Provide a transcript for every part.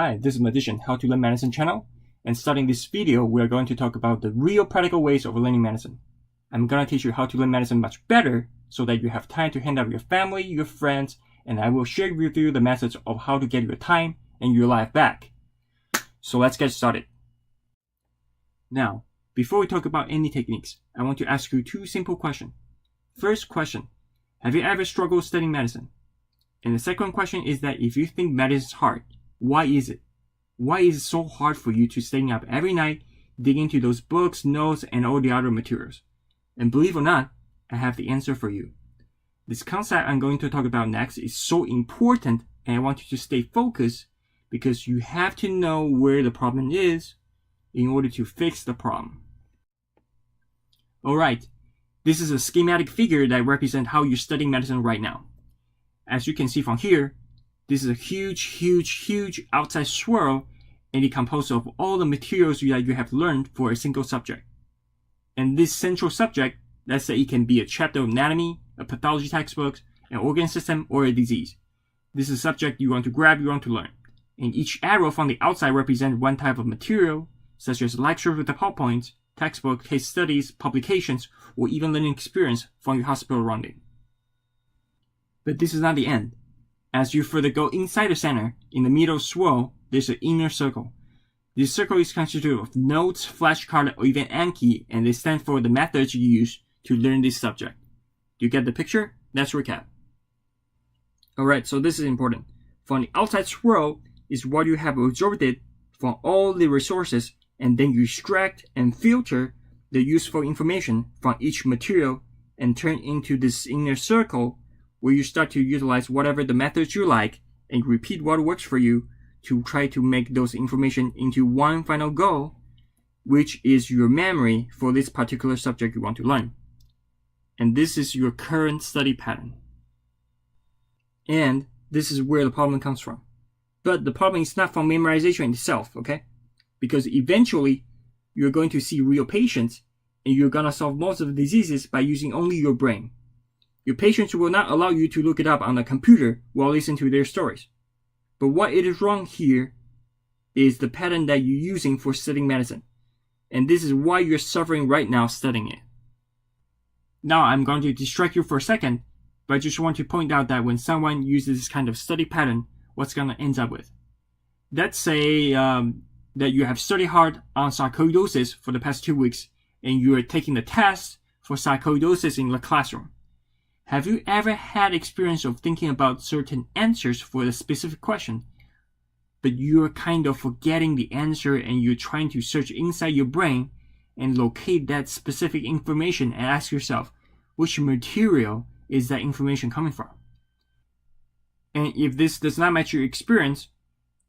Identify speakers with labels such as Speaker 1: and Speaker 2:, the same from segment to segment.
Speaker 1: Hi, this is Medician, How to Learn Medicine channel, and starting this video, we are going to talk about the real practical ways of learning medicine. I'm going to teach you how to learn medicine much better so that you have time to hand out your family, your friends, and I will share with you the methods of how to get your time and your life back. So let's get started. Now, before we talk about any techniques, I want to ask you two simple questions. First question, have you ever struggled studying medicine? And the second question is that if you think medicine is hard, why is it? Why is it so hard for you to staying up every night, digging into those books, notes, and all the other materials? And believe it or not, I have the answer for you. This concept I'm going to talk about next is so important, and I want you to stay focused because you have to know where the problem is in order to fix the problem. Alright, this is a schematic figure that represents how you're studying medicine right now. As you can see from here, this is a huge outside swirl, and it composed of all the materials that you have learned for a single subject. And this central subject, let's say it can be a chapter of anatomy, a pathology textbook, an organ system, or a disease. This is a subject you want to grab, you want to learn. And each arrow from the outside represents one type of material, such as lectures with the PowerPoint, textbook, case studies, publications, or even learning experience from your hospital rounding. But this is not the end. As you further go inside the center, in the middle swirl, there's an inner circle. This circle is constituted of notes, flashcards, or even Anki, and they stand for the methods you use to learn this subject. Do you get the picture? Let's recap. Alright, so this is important. From the outside swirl is what you have absorbed it from all the resources, and then you extract and filter the useful information from each material and turn into this inner circle where you start to utilize whatever the methods you like and repeat what works for you to try to make those information into one final goal, which is your memory for this particular subject you want to learn. And this is your current study pattern. And this is where the problem comes from. But the problem is not from memorization itself, okay? Because eventually, you're going to see real patients and you're going to solve most of the diseases by using only your brain. Your patients will not allow you to look it up on a computer while listening to their stories. But what it is wrong here is the pattern that you're using for studying medicine. And this is why you're suffering right now studying it. Now I'm going to distract you for a second, but I just want to point out that when someone uses this kind of study pattern, what's going to end up with? Let's say that you have studied hard on sarcoidosis for the past 2 weeks, and you are taking the test for sarcoidosis in the classroom. Have you ever had experience of thinking about certain answers for a specific question, but you're kind of forgetting the answer and you're trying to search inside your brain and locate that specific information and ask yourself, which material is that information coming from? And if this does not match your experience,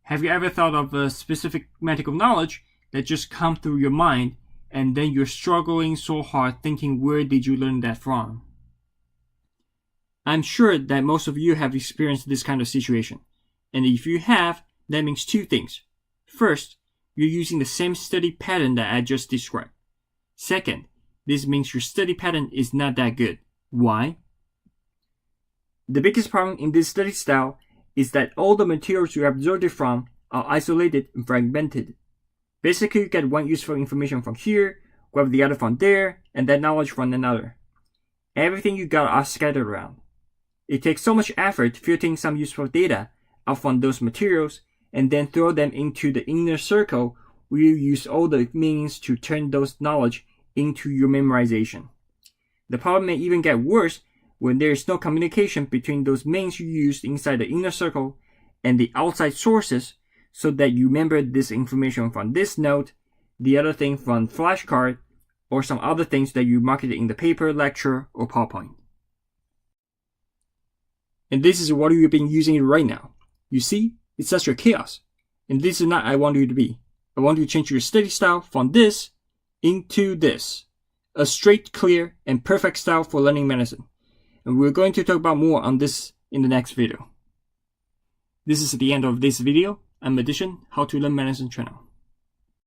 Speaker 1: have you ever thought of a specific medical knowledge that just comes through your mind and then you're struggling so hard thinking, where did you learn that from? I'm sure that most of you have experienced this kind of situation. And if you have, that means two things. First, you're using the same study pattern that I just described. Second, this means your study pattern is not that good. Why? The biggest problem in this study style is that all the materials you absorbed it from are isolated and fragmented. Basically, you get one useful information from here, grab the other from there, and that knowledge from another. Everything you got are scattered around. It takes so much effort filtering some useful data out from those materials and then throw them into the inner circle where you use all the means to turn those knowledge into your memorization. The problem may even get worse when there is no communication between those means you used inside the inner circle and the outside sources so that you remember this information from this note, the other thing from flashcard, or some other things that you marked in the paper, lecture, or PowerPoint. And this is what you've been using right now. You see, it's such a chaos. And this is not what I want you to be. I want you to change your study style from this into this. A straight, clear, and perfect style for learning medicine. And we're going to talk about more on this in the next video. This is the end of this video. I'm Medician, How to Learn Medicine channel.